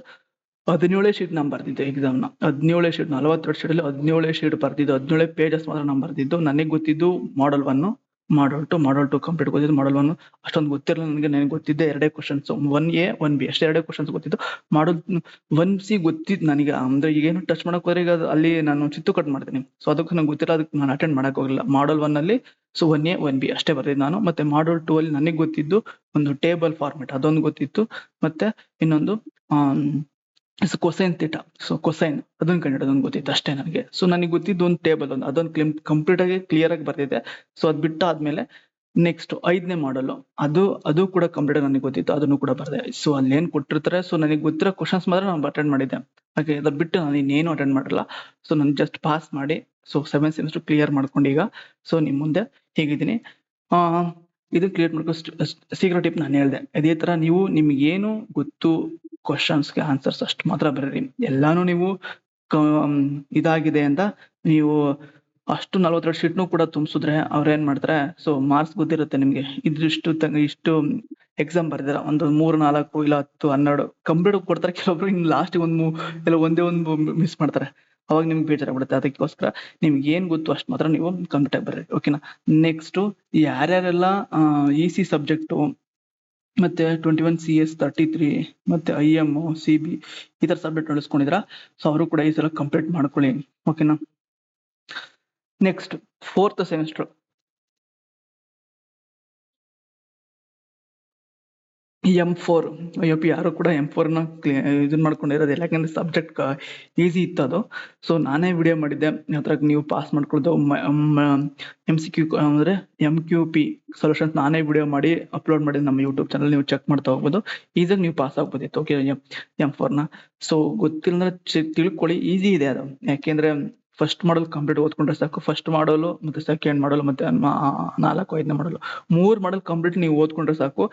17 ಶೀಟ್ ನಾನ್ ಬರ್ದಿದ್ದೆ ಎಕ್ಸಾಮ್ ನ. 17 ಶೀಟ್, 42 ಶೀಟ್ ಅಲ್ಲಿ 17 ಶೀಟ್ ಬರ್ದಿದ್ದು, 17 ಪೇಜಸ್ ಮಾತ್ರ ನಾನ್ ಬರ್ದಿದ್ದು. ನನಗೆ ಗೊತ್ತಿದ್ದು ಮಾಡಲ್ 1, ಮಾಡಲ್ 2, ಮಾಡಲ್ 2 ಕಂಪ್ಲೀಟ್ ಗೊತ್ತಿದ್ದು. ಮಾಡಲ್ 1 ಅಷ್ಟೊಂದು ಗೊತ್ತಿರಲಿಲ್ಲ ನನಗೆ ಗೊತ್ತಿದ್ದೆ 2 ಕ್ವಶನ್ಸ್, 1A 1B ಅಷ್ಟೇ 2 ಕ್ವಶನ್ಸ್ ಗೊತ್ತಿದ್ದು. ಮಾಡಲ್ 1C ಗೊತ್ತಿದ್ದು ನನಗೆ, ಅಂದ್ರೆ ಈಗೇನು ಟಚ್ ಮಾಡಕ್ ಹೋದ್ರೆ ಈಗ ಅಲ್ಲಿ ನಾನು ಚಿತ್ತು ಕಟ್ ಮಾಡ್ತೀನಿ. ಸೊ ಅದಕ್ಕೆ ನಂಗೆ ಗೊತ್ತಿಲ್ಲ, ಅದಕ್ಕೆ ನಾನು ಅಟೆಂಡ್ ಮಾಡಕ್ ಹೋಗಿಲ್ಲ. ಮಾಡಲ್ 1 ಅಲ್ಲಿ ಸೊ 1A 1B ಅಷ್ಟೇ ಬರ್ದಿದ್ದು ನಾನು. ಮತ್ತೆ ಮಾಡಲ್ 2 ಅಲ್ಲಿ ನನಗೆ ಗೊತ್ತಿದ್ದು ಒಂದು ಟೇಬಲ್ ಫಾರ್ಮೆಟ್ ಅದೊಂದು ಗೊತ್ತಿತ್ತು, ಮತ್ತೆ ಇನ್ನೊಂದು ಕೊಸೈನ್ ಥೀಟಾ, ಸೊ ಕೊಸೈನ್ ಅದನ್ನ ಕಂಡಿಡೋದೊಂದು ಗೊತ್ತಿತ್ತು ಅಷ್ಟೇ ನನಗೆ. ಸೊ ನನಗೆ ಗೊತ್ತಿದ್ದು ಒಂದು ಟೇಬಲ್ ಅದೊಂದು ಕಂಪ್ಲೀಟ್ ಆಗಿ ಕ್ಲಿಯರ್ ಆಗಿ ಬರ್ತಿದ್ದೆ. ಸೊ ಅದ್ ಬಿಟ್ಟಾದ್ಮೇಲೆ ನೆಕ್ಸ್ಟ್ 5ನೇ ಮಾಡಲ್ ಅದು ಕೂಡ ಕಂಪ್ಲೀಟ್ ನನಗೆ ಗೊತ್ತಿತ್ತು, ಅದನ್ನು ಕೂಡ ಬರ್ದೆ. ಸೊ ಅಲ್ಲಿ ಏನ್ ಕೊಟ್ಟಿರ್ತಾರೆ, ಸೊ ನನಗೆ ಗೊತ್ತಿರೋ ಕ್ವಶನ್ಸ್ ಮಾತ್ರ ನಾನು ಅಟೆಂಡ್ ಮಾಡಿದ್ದೆ. ಹಾಗೆ ಅದ್ ಬಿಟ್ಟು ನಾನು ಇನ್ನೇನು ಅಟೆಂಡ್ ಮಾಡಿರಲ್ಲ. ಸೊ ನಾನು ಜಸ್ಟ್ ಪಾಸ್ ಮಾಡಿ ಸೊ 7th ಸೆಮಿಸ್ಟರ್ ಕ್ಲಿಯರ್ ಮಾಡ್ಕೊಂಡು ಈಗ ಸೊ ನಿಮ್ ಮುಂದೆ ಹೇಗಿದ್ದೀನಿ. ಇದನ್ನ ಕ್ಲಿಯರ್ ಮಾಡ್ಕೊ ಸೀಕ್ರೆಟ್ ಟಿಪ್ ನಾನು ಹೇಳ್ದೆ. ಇದೇ ತರ ನೀವು ನಿಮ್ಗೆ ಏನು ಗೊತ್ತು ಕ್ವಶನ್ಸ್ಗೆ ಆನ್ಸರ್ಸ್ ಅಷ್ಟು ಮಾತ್ರ ಬರೀರಿ. ಎಲ್ಲಾನು ನೀವು ಇದಾಗಿದೆ ಅಂತ ನೀವು ಅಷ್ಟು 42 ಶೀಟ್ನು ಕೂಡ ತುಂಬಿಸಿದ್ರೆ ಅವ್ರ ಏನ್ ಮಾಡ್ತಾರೆ, ಸೊ ಮಾರ್ಕ್ಸ್ ಗೊತ್ತಿರುತ್ತೆ ನಿಮ್ಗೆ, ಇಷ್ಟು ಎಕ್ಸಾಮ್ ಬರ್ದಿರ ಒಂದು 3, 4 ಇಲ್ಲ 10, 12 ಕಂಪ್ಲೀಟ್ ಕೊಡ್ತಾರೆ. ಕೆಲವೊಬ್ರು ಇನ್ನು ಲಾಸ್ಟ್ ಒಂದೇ ಒಂದು ಮಿಸ್ ಮಾಡ್ತಾರೆ. ಅವಾಗ ನಿಮ್ಗೆ ಬೇಜಾರಾಗ್ಬಿಡುತ್ತೆ. ಅದಕ್ಕೋಸ್ಕರ ನಿಮ್ಗೆ ಏನ್ ಗೊತ್ತು ಅಷ್ಟು ಮಾತ್ರ ನೀವು ಕಂಪ್ಲೀಟ್ ಆಗಿ ಬರ್ರಿ, ಓಕೆನಾ? ನೆಕ್ಸ್ಟ್ ಯಾರ್ಯಾರೆಲ್ಲ EC ಸಬ್ಜೆಕ್ಟ್ ಮತ್ತೆ 21 CS 33 ಮತ್ತೆ IM CB ಈ ತರ ಸಬ್ಜೆಕ್ಟ್ ನಡೆಸ್ಕೊಂಡಿದ್ರ, ಸೊ ಅವರು ಕೂಡ ಈ ಸಲ ಕಂಪ್ಲೀಟ್ ಮಾಡ್ಕೊಳ್ಳಿ, ಓಕೆನಾ? Next 4th semester M4 IOP ಯಾರು ಕೂಡ M4 ನ ಇದನ್ ಮಾಡ್ಕೊಂಡಿರೋದಿಲ್ಲ, ಯಾಕಂದ್ರೆ ಸಬ್ಜೆಕ್ಟ್ ಈಸಿ ಇತ್ತು ಅದು. ಸೊ ನಾನೇ ವಿಡಿಯೋ ಮಾಡಿದ್ದೆ ಅದ್ರಾಗ ನೀವು ಪಾಸ್ ಮಾಡ್ಕೊಳ್ಳೋದು. MCQ ಅಂದ್ರೆ MQP ಸೊಲ್ಯೂಷನ್ಸ್ ನಾನೇ ವಿಡಿಯೋ ಮಾಡಿ ಅಪ್ಲೋಡ್ ಮಾಡಿದ್ ನಮ್ಮ ಯೂಟ್ಯೂಬ್ ಚಾನಲ್, ನೀವು ಚೆಕ್ ಮಾಡ್ತಾ ಹೋಗ್ಬೋದು. ಈಸಾಗಿ ನೀವು ಪಾಸ್ ಆಗ್ಬೋದಿತ್ತು, ಓಕೆ? M4 ನ ಸೊ ಗೊತ್ತಿಲ್ಲ ಅಂದ್ರೆ ತಿಳ್ಕೊಳ್ಳಿ, ಈಸಿ ಇದೆ ಅದು. ಯಾಕೆಂದ್ರೆ ಫಸ್ಟ್ ಮಾಡಲ್ ಕಂಪ್ಲೀಟ್ ಓದ್ಕೊಂಡ್ರೆ ಸಾಕು. ಫಸ್ಟ್ ಮಾಡಲು ಮತ್ತೆ ಸೆಕೆಂಡ್ ಮಾಡಲ್ ಮತ್ತೆ 4, 5ನೇ ಮಾಡಲ್ 3 ಮಾಡಲ್ ಕಂಪ್ಲೀಟ್ ನೀವು ಓದ್ಕೊಂಡ್ರೆ ಸಾಕು.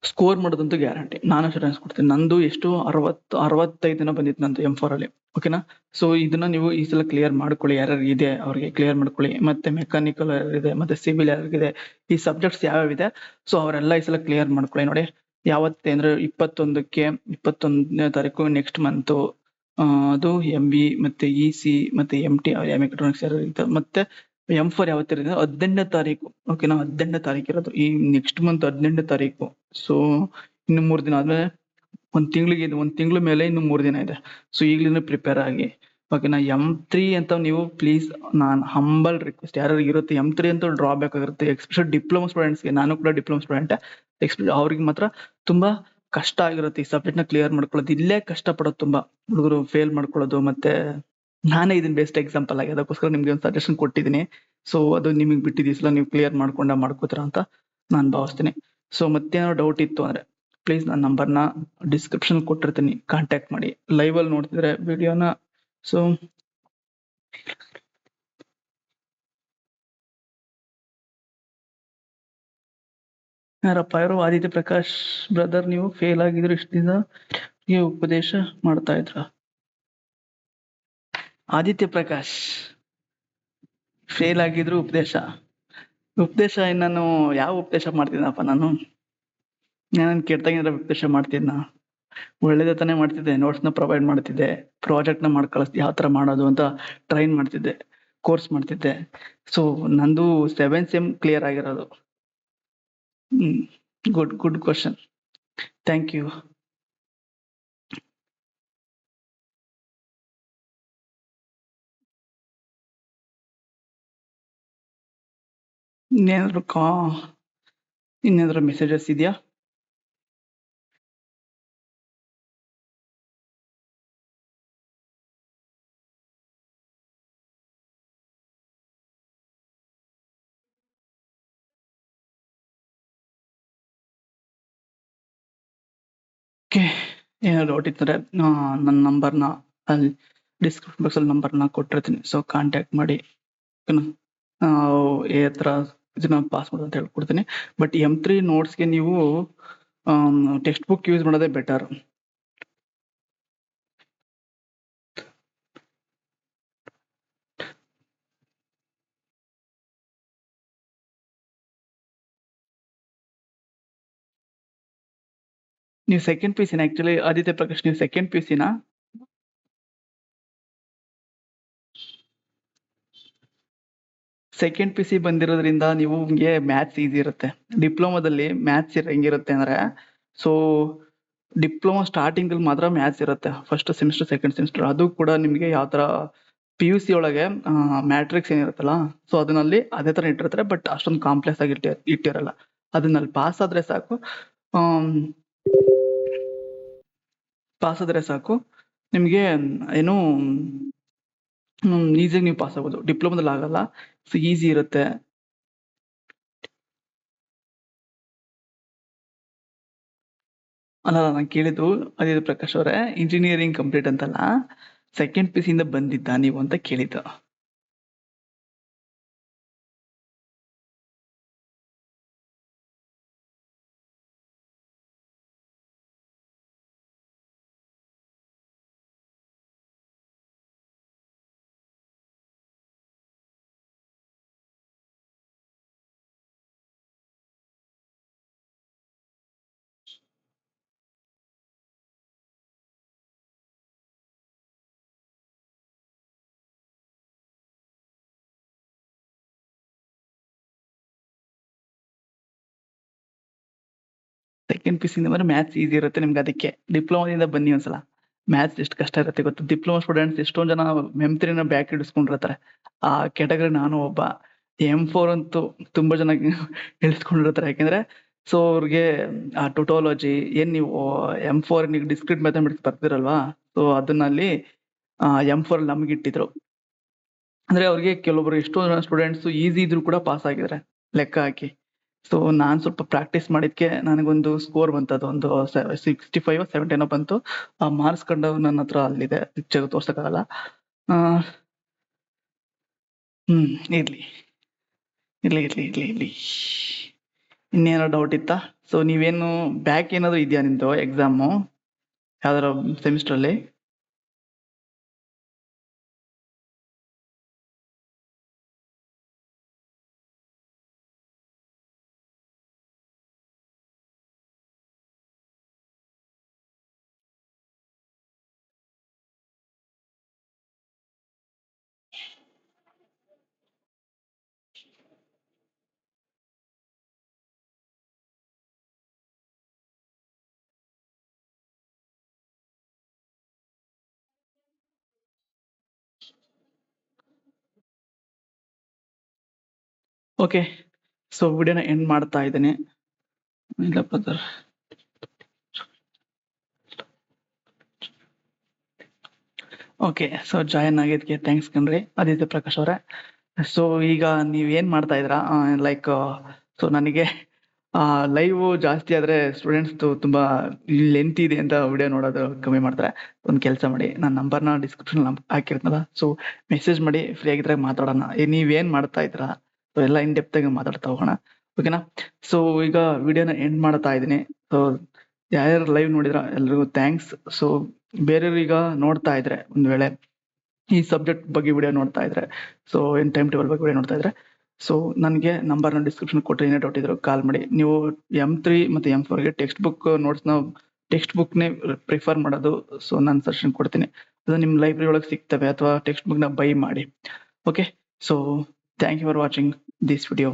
ಸ್ಕೋರ್ ಮಾಡೋದಂತೂ ಗ್ಯಾರಂಟಿ, ನಾನು ಅಶ್ಯೂರೆನ್ಸ್ ಕೊಡ್ತೀನಿ. ನಂದು ಎಷ್ಟು 65 ದಿನ ಬಂದಿತ್ತು ನಂದು M4 ಅಲ್ಲಿ, ಓಕೆನಾ? ಸೊ ಇದನ್ನ ನೀವು ಈ ಸಲ ಕ್ಲಿಯರ್ ಮಾಡ್ಕೊಳ್ಳಿ. ಯಾರ್ಯಾರು ಇದೆ ಅವ್ರಿಗೆ ಕ್ಲಿಯರ್ ಮಾಡ್ಕೊಳ್ಳಿ. ಮತ್ತೆ ಮೆಕ್ಯಾನಿಕಲ್ ಯಾರಿದೆ, ಮತ್ತೆ ಸಿವಿಲ್ ಯಾರಿಗಿದೆ, ಈ ಸಬ್ಜೆಕ್ಟ್ಸ್ ಯಾವ್ಯಾವಿದೆ ಸೊ ಅವರೆಲ್ಲ ಈ ಸಲ ಕ್ಲಿಯರ್ ಮಾಡ್ಕೊಳ್ಳಿ. ನೋಡಿ ಯಾವತ್ತೆ ಅಂದ್ರೆ 21ನೇ ತಾರೀಕು ನೆಕ್ಸ್ಟ್ ಮಂತ್ ಅದು MB ಮತ್ತೆ EC ಮತ್ತೆ MT ಮೆಕ್ಯಾಟ್ರಾನಿಕ್ಸ್ ಮತ್ತೆ M4 ಯಾವತ್ತಿರೋದು 18ನೇ ತಾರೀಕು, ಓಕೆನಾ? 18ನೇ ತಾರೀಕು ಇರೋದು ಈ ನೆಕ್ಸ್ಟ್ ಮಂತ್ 18ನೇ ತಾರೀಕು. ಸೊ ಇನ್ನು 3 ದಿನ ಆದ್ಮೇಲೆ ಒಂದ್ ತಿಂಗಳ ಮೇಲೆ ಇನ್ನು 3 ದಿನ ಇದೆ. ಸೊ ಈಗ್ಲಿಂದ ಪ್ರಿಪೇರ್ ಆಗಿ, ಓಕೆನಾ? M3 ಅಂತ ನೀವು ಪ್ಲೀಸ್ ನಾನ್ ಹಂಬಲ್ ರಿಕ್ವೆಸ್ಟ್, ಯಾರ್ಯಾರಿಗೆ ಇರುತ್ತೆ M3 ಅಂತ ಡ್ರಾಬ್ಯಾಕ್ ಆಗಿರುತ್ತೆ, ಎಕ್ಸ್ಪೆಷಲ್ ಡಿಪ್ಲೊಮಾ ಸ್ಟೂಡೆಂಟ್ಸ್ಗೆ. ನಾನು ಕೂಡ ಡಿಪ್ಲೊಮಾ ಸ್ಟೂಡೆಂಟ್, ಅವ್ರಿಗೆ ಮಾತ್ರ ತುಂಬಾ ಕಷ್ಟ ಆಗಿರುತ್ತೆ ಈ ಸಬ್ಜೆಕ್ಟ್ ನ ಕ್ಲಿಯರ್ ಮಾಡ್ಕೊಳ್ಳೋದು. ಇಲ್ಲೇ ಕಷ್ಟ ಪಡೋದು ತುಂಬಾ ಹುಡುಗರು ಫೇಲ್ ಮಾಡ್ಕೊಳ್ಳೋದು. ಮತ್ತೆ ನಾನೇ ಇದನ್ ಬೆಸ್ಟ್ ಎಕ್ಸಾಂಪಲ್ ಆಗಿ, ಅದಕ್ಕೋಸ್ಕರ ನಿಮ್ಗೆ ಒಂದು ಸಜೆಷನ್ ಕೊಟ್ಟಿದ್ದೀನಿ. ಸೊ ಅದು ನಿಮಗೆ ಬಿಟ್ಟಿದ್ದು ಈ ಸಲ ನೀವು ಕ್ಲಿಯರ್ ಮಾಡ್ಕೋತೀರಾ ಅಂತ ನಾನು ಭಾವಿಸ್ತೀನಿ. ಸೊ ಮತ್ತೇನಾದ್ರು ಡೌಟ್ ಇತ್ತು ಅಂದ್ರೆ ಪ್ಲೀಸ್ ನನ್ನ ನಂಬರ್ನ ಡಿಸ್ಕ್ರಿಪ್ಷನ್ ಕೊಟ್ಟಿರ್ತೀನಿ, ಕಾಂಟ್ಯಾಕ್ಟ್ ಮಾಡಿ. ಲೈವ್ ಅಲ್ಲಿ ನೋಡ್ತಿದ್ರೆ ವಿಡಿಯೋನ. ಸೊ ಯಾರಪ್ಪ ಯಾರು ಆದಿತ್ಯ ಪ್ರಕಾಶ್ ಬ್ರದರ್, ನೀವು ಫೇಲ್ ಆಗಿದ್ರು ಇಷ್ಟ ದಿನ ನೀವು ಉಪದೇಶ ಮಾಡ್ತಾ ಇದ್ರ? ಆದಿತ್ಯ ಪ್ರಕಾಶ್ ಫೇಲ್ ಆಗಿದ್ರು ಉಪದೇಶ ನಾನು ಯಾವ ಉಪದೇಶ ಮಾಡ್ತೀನಪ್ಪ? ನಾನು ಕೆಟ್ಟದಾಗಿರೋ ಉಪದೇಶ ಮಾಡ್ತಿದ್ನ? ಒಳ್ಳೇದೇ ತಾನೇ ಮಾಡ್ತಿದ್ದೆ. ನೋಟ್ಸ್ನ ಪ್ರೊವೈಡ್ ಮಾಡ್ತಿದ್ದೆ, ಪ್ರಾಜೆಕ್ಟ್ನ ಮಾಡಿ ಕಳಿಸ್ತಿ ಯಾವ ಥರ ಮಾಡೋದು ಅಂತ ಟ್ರೈನ್ ಮಾಡ್ತಿದ್ದೆ, ಕೋರ್ಸ್ ಮಾಡ್ತಿದ್ದೆ. ಸೊ ನಂದು 7th ಸೆಮ್ ಕ್ಲಿಯರ್ ಆಗಿರೋದು. Good question, thank you. ಇನ್ನೇನಾದ್ರು ಮೆಸೇಜಸ್ ಇದೆಯಾ? ಓಕೆ, ಏನಾದ್ರು ಡೌಟ್ ಇರ್ತಾರೆ ನನ್ನ ನಂಬರ್ನ ಅಲ್ಲಿ ಡಿಸ್ಕ್ರಿಪ್ಷನ್ ಬಾಕ್ಸಲ್ಲಿ ನಂಬರ್ನ ಕೊಟ್ಟಿರ್ತೀನಿ. ಸೊ ಕಾಂಟ್ಯಾಕ್ಟ್ ಮಾಡಿ ಯಾವ ಥರ ಇದನ್ನ ಪಾಸ್ ಮಾಡೋದು ಅಂತ ಹೇಳ್ಕೊಡ್ತೀನಿ. ಬಟ್ M3 ನೋಟ್ಸ್ಗೆ ನೀವು ಟೆಕ್ಸ್ಟ್ ಬುಕ್ ಯೂಸ್ ಮಾಡೋದೇ ಬೆಟರ್. ನೀವು second P C actually Aditya Prakash, ನೀವು second P C second P C ಬಂದಿರೋದ್ರಿಂದ ನೀವು ನಿಮಗೆ ಮ್ಯಾಥ್ಸ್ ಈಸಿ ಇರುತ್ತೆ. ಡಿಪ್ಲೊಮಾದಲ್ಲಿ ಮ್ಯಾಥ್ಸ್ ಹೆಂಗಿರುತ್ತೆ ಅಂದ್ರೆ, ಸೊ ಡಿಪ್ಲೊಮಾ ಸ್ಟಾರ್ಟಿಂಗ್ ಅಲ್ಲಿ ಮಾತ್ರ ಮ್ಯಾಥ್ಸ್ ಇರುತ್ತೆ, ಫಸ್ಟ್ ಸೆಮಿಸ್ಟರ್ ಸೆಕೆಂಡ್ ಸೆಮಿಸ್ಟರ್. ಅದು ಕೂಡ ನಿಮಗೆ ಯಾವ ತರ PUC ಒಳಗೆ ಮ್ಯಾಟ್ರಿಕ್ಸ್ ಏನಿರುತ್ತಲ್ಲ, ಸೊ ಅದನ್ನಲ್ಲಿ ಅದೇ ತರ ಇಟ್ಟಿರ್ತಾರೆ. ಬಟ್ ಅಷ್ಟೊಂದು ಕಾಂಪ್ಲೆಕ್ಸ್ ಆಗಿ ಇಟ್ಟಿರಲ್ಲ. ಅದನ್ನಲ್ಲಿ ಪಾಸ್ ಆದ್ರೆ ಸಾಕು, ನಿಮಗೆ ಏನು ಈಸಿಯಾಗಿ ನೀವು ಪಾಸ್ ಆಗ್ಬೋದು. ಡಿಪ್ಲೊಮಾದಲ್ಲಿ ಆಗಲ್ಲ, ಸೊ ಈಸಿ ಇರುತ್ತೆ. ಅಲ್ಲ, ನಾನು ಕೇಳಿದ್ದು ಆದಿತ್ಯ ಪ್ರಕಾಶ್ ಅವರೇ, ಇಂಜಿನಿಯರಿಂಗ್ ಕಂಪ್ಲೀಟ್ ಅಂತಲ್ಲ, ಸೆಕೆಂಡ್ ಪಿ ಸಿ ಇಂದ ಬಂದಿದ್ದ ನೀವು ಅಂತ ಕೇಳಿದ್ದು. ಸೆಕೆಂಡ್ ಪಿ ಸಿ ಇಂದ ಬಂದ್ರೆ ಮ್ಯಾಥ್ಸ್ ಈಸಿ ಇರುತ್ತೆ ನಿಮ್ಗೆ. ಅದಕ್ಕೆ ಡಿಪ್ಲೊಮಾದಿಂದ ಬನ್ನಿ ಒಂದ್ಸಲ. ಮ್ಯಾಥ್ಸ್ ಎಷ್ಟು ಕಷ್ಟ ಇರುತ್ತೆ ಗೊತ್ತು. ಡಿಪ್ಲೊಮಾ ಸ್ಟೂಡೆಂಟ್ಸ್ ಎಷ್ಟೊಂದ್ ಜನ M3 ಬ್ಯಾಕ್ ಇಡಿಸ್ಕೊಂಡಿರ್ತಾರೆ. ಆ ಕ್ಯಾಟಗರಿ ನಾನು ಒಬ್ಬ. M4 ಅಂತೂ ತುಂಬಾ ಜನ ಇಳಿಸ್ಕೊಂಡಿರ್ತಾರೆ. ಯಾಕೆಂದ್ರೆ ಸೊ ಅವ್ರಿಗೆ ಆ ಟೊಟೋಲಜಿ ಏನ್ ನೀವು M4 ನೀವು ಡಿಸ್ಕ್ರಿಟ್ ಮ್ಯಾಥಮೆಟಿಕ್ಸ್ ಬರ್ತಿರಲ್ವಾ, ಸೊ ಅದನ್ನಲ್ಲಿ M4 ಅಲ್ಲಿ ನಮ್ಗೆ ಇಟ್ಟಿದ್ರು. ಅಂದ್ರೆ ಅವ್ರಿಗೆ ಕೆಲವೊಬ್ರು ಎಷ್ಟೋ ಜನ ಸ್ಟೂಡೆಂಟ್ಸ್ ಈಸಿ ಇದ್ರು ಕೂಡ ಪಾಸ್ ಆಗಿದ್ದಾರೆ ಲೆಕ್ಕ ಹಾಕಿ. ಸೊ ನಾನ್ ಸ್ವಲ್ಪ ಪ್ರಾಕ್ಟೀಸ್ ಮಾಡಿದ್ಕೆ ನನಗೊಂದು ಸ್ಕೋರ್ ಬಂತದು, ಒಂದು 65 70 ಬಂತು. ಆ ಮಾರ್ಕ್ಸ್ ಕಂಡು ನನ್ನ ಹತ್ರ ಅಲ್ಲಿದೆ, ಪಿಕ್ಚರ್ ತೋರ್ಸಕ್ಕಾಗಲ್ಲ. ಇರ್ಲಿ. ಇನ್ನೇನೋ ಡೌಟ್ ಇತ್ತಾ? ಸೊ ನೀವೇನು ಬ್ಯಾಕ್ ಏನಾದ್ರು ಇದೆಯಾ ನಿಮ್ದು ಎಕ್ಸಾಮು ಯಾವ್ದಾರ ಸೆಮಿಸ್ಟರ್ ಅಲ್ಲಿ? ಓಕೆ, ಸೊ ವಿಡಿಯೋನ ಎಂಡ್ ಮಾಡ್ತಾ ಇದ್ದೇನೆ. ಇಲ್ಲ ಬ್ರದರ್. ಓಕೆ, ಸೊ ಜಾಯಿನ್ ಆಗಿದ್ದಕ್ಕೆ ಥ್ಯಾಂಕ್ಸ್ ಕಣ್ರಿ ಆದಿತ್ಯ ಪ್ರಕಾಶ್ ಅವರೇ. ಸೊ ಈಗ ನೀವೇನ್ ಮಾಡ್ತಾ ಇದ್ದೀರಾ? ಲೈಕ್ ಸೊ ನನಗೆ ಲೈವ್ ಜಾಸ್ತಿ ಆದ್ರೆ ಸ್ಟೂಡೆಂಟ್ಸ್ ತುಂಬಾ ಲೆಂತ್ ಇದೆ ಅಂತ ವಿಡಿಯೋ ನೋಡೋದು ಕಮ್ಮಿ ಮಾಡ್ತಾರೆ. ಒಂದ್ ಕೆಲಸ ಮಾಡಿ, ನನ್ನ ನಂಬರ್ನ ಡಿಸ್ಕ್ರಿಪ್ಷನ್ ಹಾಕಿರ್ತೀನಲ್ಲ, ಸೊ ಮೆಸೇಜ್ ಮಾಡಿ, ಫ್ರೀ ಆಗಿದ್ದಾಗ ಮಾತಾಡೋಣ. ನೀವೇನ್ ಮಾಡ್ತಾ ಇದ್ದೀರಾ ಸೊ ಎಲ್ಲ ಇನ್ ಡೆಪ್ತ್ ಆಗಿ ಮಾತಾಡ್ತಾ ಹೋಗೋಣ, ಓಕೆನಾ? ಸೊ ಈಗ ವಿಡಿಯೋನ ಎಂಡ್ ಮಾಡ್ತಾ ಇದ್ದೀನಿ. ಸೊ ಯಾರ್ಯಾರು ಲೈವ್ ನೋಡಿದ್ರ ಎಲ್ರಿಗೂ ಥ್ಯಾಂಕ್ಸ್. ಸೊ ಬೇರೆಯವ್ರು ಈಗ ನೋಡ್ತಾ ಇದ್ರೆ, ಒಂದ್ ವೇಳೆ ಈ ಸಬ್ಜೆಕ್ಟ್ ಬಗ್ಗೆ ವಿಡಿಯೋ ನೋಡ್ತಾ ಇದ್ರೆ, ಸೊ ಏನ್ ಟೈಮ್ ಟೇಬಲ್ ಬಗ್ಗೆ ವಿಡಿಯೋ ನೋಡ್ತಾ ಇದ್ರೆ, ಸೊ ನನಗೆ ನಂಬರ್ನ ಡಿಸ್ಕ್ರಿಪ್ಷನ್ ಕೊಟ್ಟರೆ ಏನೇ ಡೌಟ್ ಇದ್ರು ಕಾಲ್ ಮಾಡಿ. ನೀವು M3 ಮತ್ತೆ M4ಗೆ ಟೆಕ್ಸ್ಟ್ ಬುಕ್ ನೋಟ್ಸ್ನ ಟೆಕ್ಸ್ಟ್ ಬುಕ್ನೇ ಪ್ರಿಫರ್ ಮಾಡೋದು, ಸೊ ನಾನು ಸಜೆಷನ್ ಕೊಡ್ತೀನಿ. ಅದು ನಿಮ್ಮ ಲೈಬ್ರರಿ ಒಳಗೆ ಸಿಗ್ತವೆ, ಅಥವಾ ಟೆಕ್ಸ್ಟ್ ಬುಕ್ನ ಬೈ ಮಾಡಿ. Okay, so thank you for watching this video.